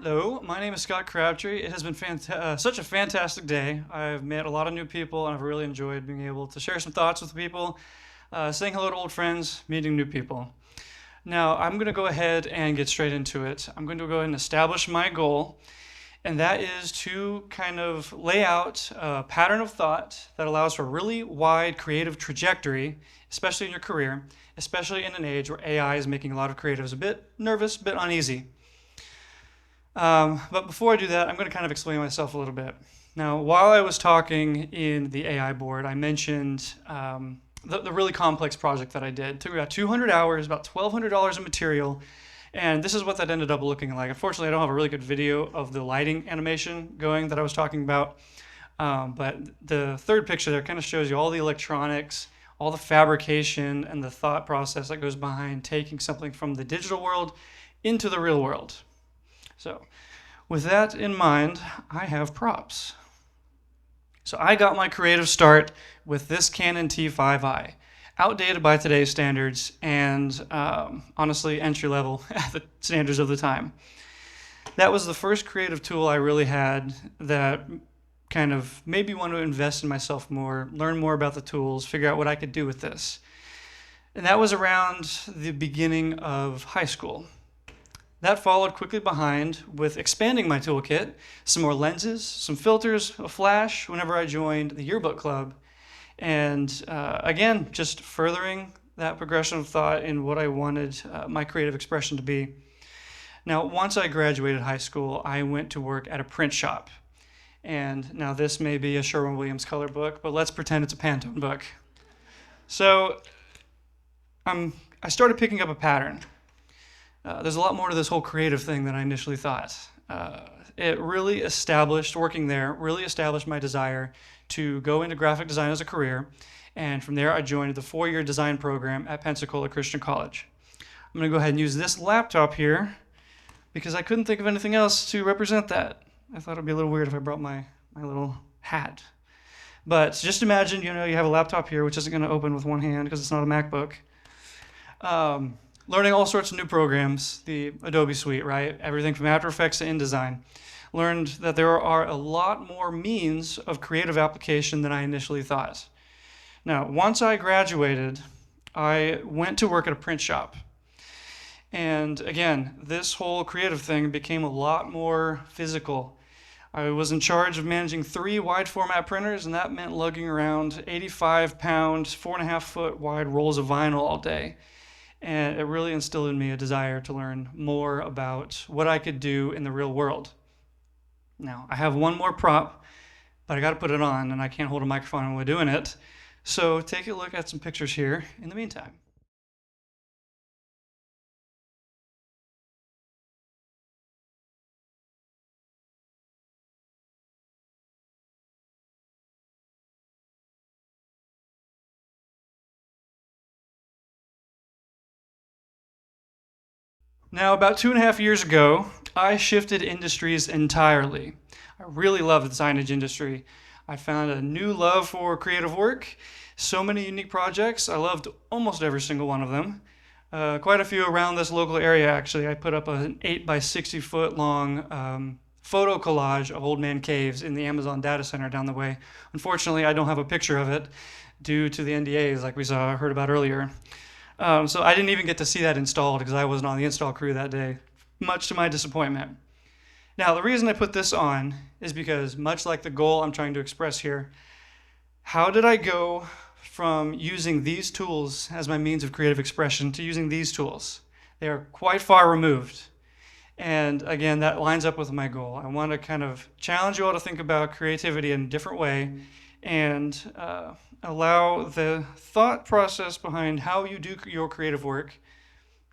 Hello, my name is Scot Crabtree. It has been such a fantastic day. I've met a lot of new people and I've really enjoyed being able to share some thoughts with people, saying hello to old friends, meeting new people. Now, I'm going to go ahead and get straight into it. I'm going to go ahead and establish my goal, and that is to kind of lay out a pattern of thought that allows for a really wide creative trajectory, especially in your career, especially in an age where AI is making a lot of creatives a bit nervous, a bit uneasy. But before I do that, I'm going to kind of explain myself a little bit. Now, while I was talking in the AI board, I mentioned the really complex project that I did. It took about 200 hours, about $1,200 in material, and this is what that ended up looking like. Unfortunately, I don't have a really good video of the lighting animation going that I was talking about, but the third picture there kind of shows you all the electronics, all the fabrication, and the thought process that goes behind taking something from the digital world into the real world. So with that in mind, I have props. So I got my creative start with this Canon T5i, outdated by today's standards and honestly entry level at the standards of the time. That was the first creative tool I really had that kind of made me want to invest in myself more, learn more about the tools, figure out what I could do with this. And that was around the beginning of high school. That followed quickly behind with expanding my toolkit, some more lenses, some filters, a flash whenever I joined the yearbook club. And again, just furthering that progression of thought in what I wanted my creative expression to be. Now, once I graduated high school, I went to work at a print shop. And now this may be a Sherwin-Williams color book, but let's pretend it's a Pantone book. So I started picking up a pattern. There's a lot more to this whole creative thing than I initially thought. It really established, working there, really established my desire to go into graphic design as a career. And from there, I joined the 4-year design program at Pensacola Christian College. I'm going to go ahead and use this laptop here because I couldn't think of anything else to represent that. I thought it'd be a little weird if I brought my little hat. But just imagine, you have a laptop here, which isn't going to open with one hand because it's not a MacBook. Learning all sorts of new programs, the Adobe suite, right? Everything from After Effects to InDesign. Learned that there are a lot more means of creative application than I initially thought. Now, once I graduated, I went to work at a print shop. And again, this whole creative thing became a lot more physical. I was in charge of managing 3 wide format printers, and that meant lugging around 85-pound, 4.5-foot wide rolls of vinyl all day. And it really instilled in me a desire to learn more about what I could do in the real world. Now, I have one more prop, but I got to put it on, and I can't hold a microphone while we're doing it. So take a look at some pictures here in the meantime. Now, about 2.5 years ago, I shifted industries entirely. I really love the signage industry. I found a new love for creative work, so many unique projects. I loved almost every single one of them. Quite a few around this local area, actually. I put up an 8 by 60 foot long photo collage of old man caves in the Amazon data center down the way. Unfortunately, I don't have a picture of it due to the NDAs like we heard about earlier. So I didn't even get to see that installed because I wasn't on the install crew that day, much to my disappointment. Now, the reason I put this on is because, much like the goal I'm trying to express here, how did I go from using these tools as my means of creative expression to using these tools? They are quite far removed. And again, that lines up with my goal. I want to kind of challenge you all to think about creativity in a different way and allow the thought process behind how you do your creative work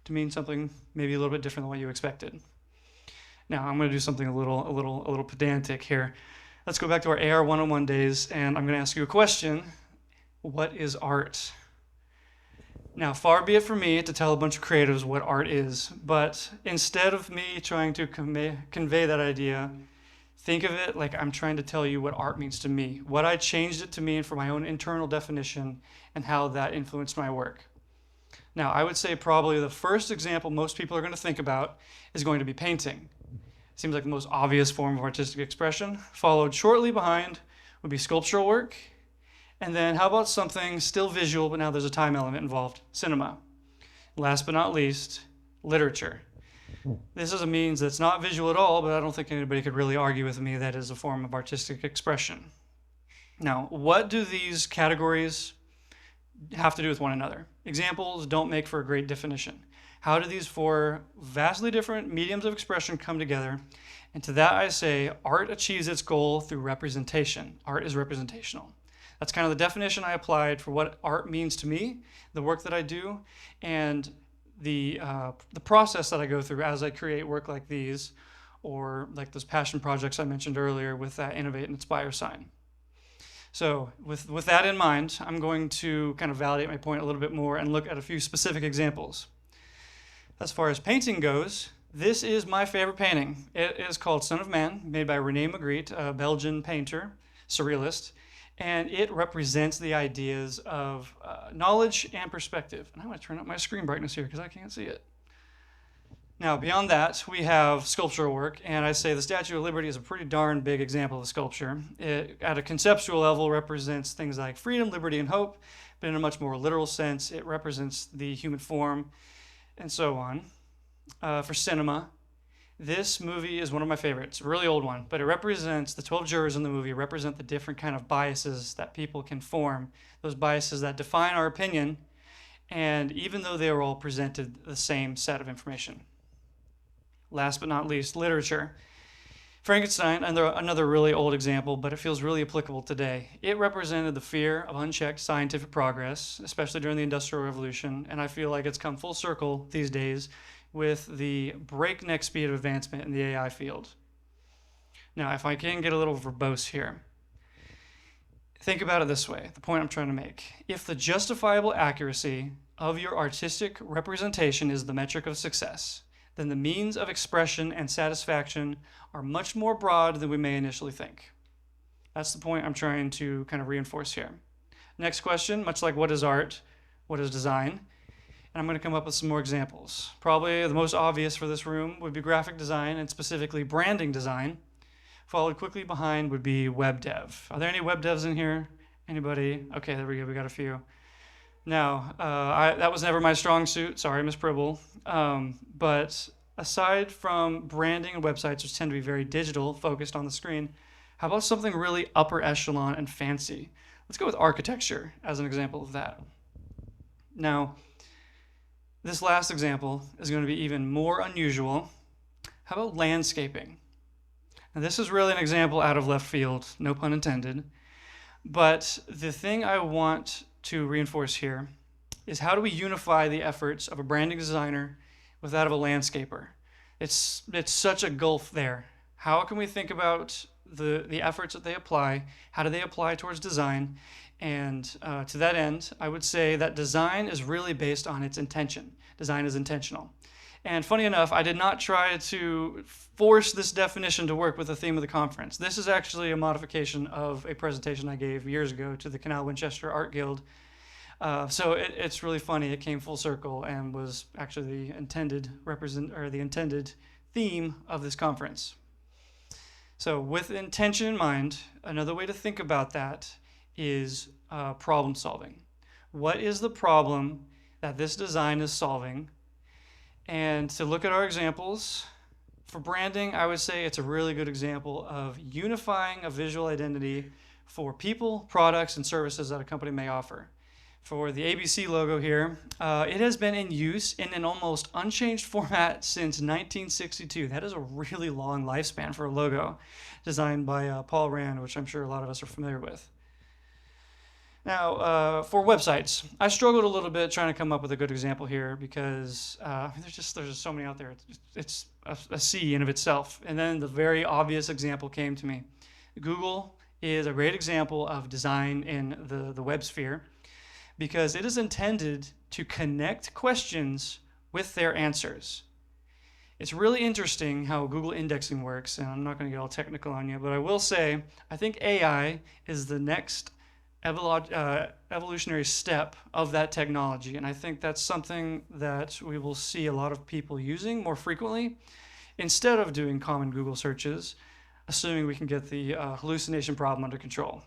to mean something maybe a little bit different than what you expected. Now, I'm going to do something a little pedantic here. Let's go back to our AR 101 days, and I'm going to ask you a question. What is art? Now, far be it from me to tell a bunch of creatives what art is, but instead of me trying to convey that idea, think of it like I'm trying to tell you what art means to me, what I changed it to mean for my own internal definition, and how that influenced my work. Now, I would say probably the first example most people are going to think about is going to be painting. Seems like the most obvious form of artistic expression. Followed shortly behind would be sculptural work. And then how about something still visual, but now there's a time element involved? Cinema. Last but not least, literature. This is a means that's not visual at all, but I don't think anybody could really argue with me that is a form of artistic expression. Now, what do these categories have to do with one another? Examples don't make for a great definition. How do these four vastly different mediums of expression come together? And to that I say, art achieves its goal through representation. Art is representational. That's kind of the definition I applied for what art means to me, the work that I do, and the process that I go through as I create work like these, or like those passion projects I mentioned earlier with that Innovate and Inspire sign. So with that in mind, I'm going to kind of validate my point a little bit more and look at a few specific examples. As far as painting goes, this is my favorite painting. It is called Son of Man, made by René Magritte, a Belgian painter, surrealist, and it represents the ideas of knowledge and perspective. And I'm going to turn up my screen brightness here because I can't see it. Now, beyond that, we have sculptural work, and I say the Statue of Liberty is a pretty darn big example of sculpture. It, at a conceptual level, represents things like freedom, liberty, and hope, but in a much more literal sense, it represents the human form, and so on. For cinema, this movie is one of my favorites, a really old one, but it represents, the 12 jurors in the movie represent the different kind of biases that people can form, those biases that define our opinion, and even though they are all presented the same set of information. Last but not least, literature. Frankenstein, another really old example, but it feels really applicable today. It represented the fear of unchecked scientific progress, especially during the Industrial Revolution, and I feel like it's come full circle these days with the breakneck speed of advancement in the AI field. Now, if I can get a little verbose here, think about it this way, the point I'm trying to make. If the justifiable accuracy of your artistic representation is the metric of success, then the means of expression and satisfaction are much more broad than we may initially think. That's the point I'm trying to kind of reinforce here. Next question, much like what is art, what is design? And I'm going to come up with some more examples. Probably the most obvious for this room would be graphic design, and specifically branding design. Followed quickly behind would be web dev. Are there any web devs in here? Anybody? Okay, there we go, we got a few. Now, that was never my strong suit. Sorry, Ms. Pribble. But aside from branding and websites, which tend to be very digital, focused on the screen, how about something really upper echelon and fancy? Let's go with architecture as an example of that. Now, this last example is going to be even more unusual. How about landscaping? Now, this is really an example out of left field, no pun intended. But the thing I want to reinforce here is how do we unify the efforts of a branding designer with that of a landscaper? It's such a gulf there. How can we think about the efforts that they apply? How do they apply towards design? And to that end, I would say that design is really based on its intention. Design is intentional. And funny enough, I did not try to force this definition to work with the theme of the conference. This is actually a modification of a presentation I gave years ago to the Canal Winchester Art Guild. So it's really funny. It came full circle and was actually the intended theme of this conference. So with intention in mind, another way to think about that is problem solving. What is the problem that this design is solving? And to look at our examples, for branding, I would say it's a really good example of unifying a visual identity for people, products, and services that a company may offer. For the ABC logo here, it has been in use in an almost unchanged format since 1962. That is a really long lifespan for a logo designed by Paul Rand, which I'm sure a lot of us are familiar with. Now, for websites, I struggled a little bit trying to come up with a good example here because there's just so many out there. It's a sea in of itself. And then the very obvious example came to me. Google is a great example of design in the web sphere because it is intended to connect questions with their answers. It's really interesting how Google indexing works, and I'm not going to get all technical on you, but I will say I think AI is the next evolutionary step of that technology, and I think that's something that we will see a lot of people using more frequently instead of doing common Google searches, assuming we can get the hallucination problem under control.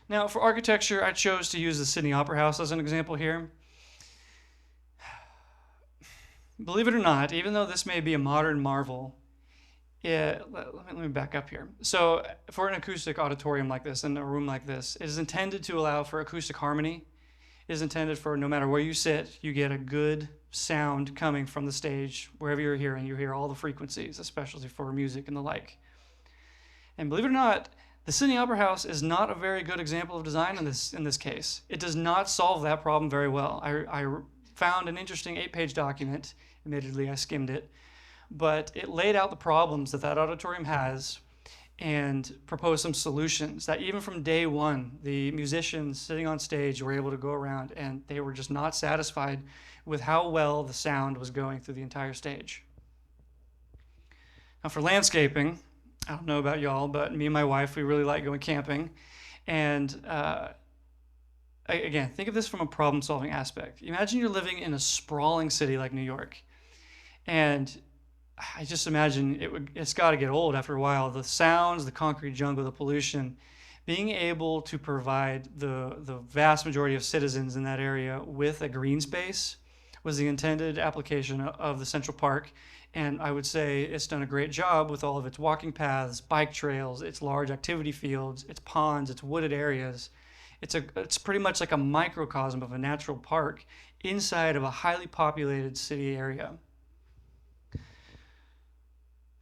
Now, for architecture, I chose to use the Sydney Opera House as an example here. Believe it or not, even though this may be a modern marvel, let me back up here. So for an acoustic auditorium like this, in a room like this, it is intended to allow for acoustic harmony. It is intended for no matter where you sit, you get a good sound coming from the stage. Wherever you're hearing, you hear all the frequencies, especially for music and the like. And believe it or not, the Sydney Opera House is not a very good example of design in this case. It does not solve that problem very well. I found an interesting 8-page document. Admittedly, I skimmed it. But it laid out the problems that auditorium has and proposed some solutions that even from day one, the musicians sitting on stage were able to go around and they were just not satisfied with how well the sound was going through the entire stage. Now for landscaping, I don't know about y'all, but me and my wife, we really like going camping. And again, think of this from a problem-solving aspect. Imagine you're living in a sprawling city like New York. And I just imagine it's got to get old after a while. The sounds, the concrete jungle, the pollution, being able to provide the vast majority of citizens in that area with a green space was the intended application of the Central Park. And I would say it's done a great job with all of its walking paths, bike trails, its large activity fields, its ponds, its wooded areas. It's pretty much like a microcosm of a natural park inside of a highly populated city area.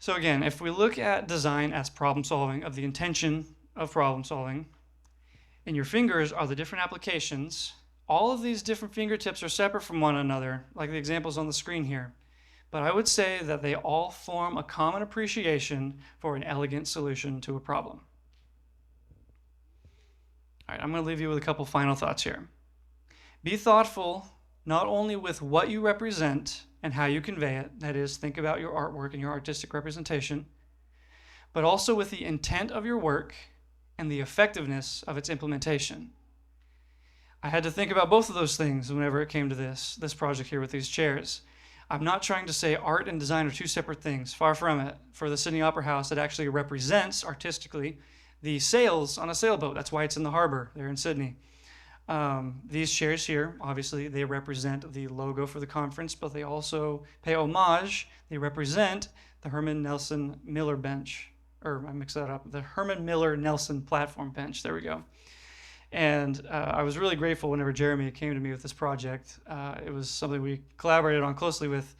So again, if we look at design as problem solving, of the intention of problem solving, and your fingers are the different applications, all of these different fingertips are separate from one another, like the examples on the screen here. But I would say that they all form a common appreciation for an elegant solution to a problem. All right, I'm going to leave you with a couple final thoughts here. Be thoughtful not only with what you represent and how you convey it, that is, think about your artwork and your artistic representation, but also with the intent of your work and the effectiveness of its implementation. I had to think about both of those things whenever it came to this project here with these chairs. I'm not trying to say art and design are two separate things, far from it. For the Sydney Opera House, it actually represents artistically the sails on a sailboat. That's why it's in the harbor there in Sydney. These chairs here, obviously, they represent the logo for the conference, but they also pay homage. They represent the Herman Nelson Miller bench, or I mixed that up, the Herman Miller Nelson platform bench. There we go. And I was really grateful whenever Jeremy came to me with this project. It was something we collaborated on closely with.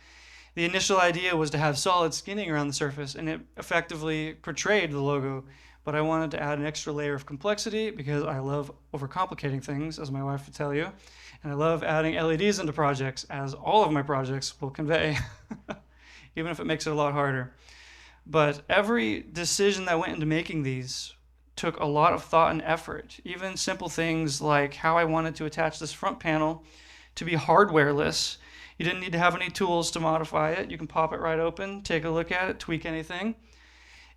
The initial idea was to have solid skinning around the surface, and it effectively portrayed the logo. But I wanted to add an extra layer of complexity because I love overcomplicating things, as my wife would tell you. And I love adding LEDs into projects, as all of my projects will convey, even if it makes it a lot harder. But every decision that went into making these took a lot of thought and effort. Even simple things like how I wanted to attach this front panel to be hardwareless. You didn't need to have any tools to modify it. You can pop it right open, take a look at it, tweak anything.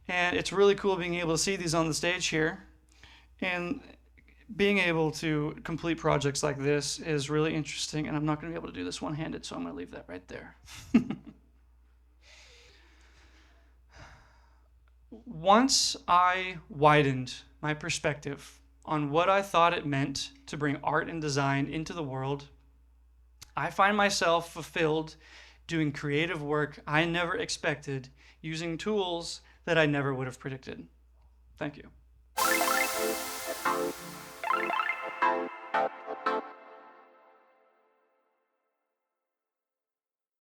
And it's really cool being able to see these on the stage here. And being able to complete projects like this is really interesting. And I'm not going to be able to do this one-handed, so I'm going to leave that right there. Once I widened my perspective on what I thought it meant to bring art and design into the world, I find myself fulfilled doing creative work I never expected, using tools that I never would have predicted. Thank you.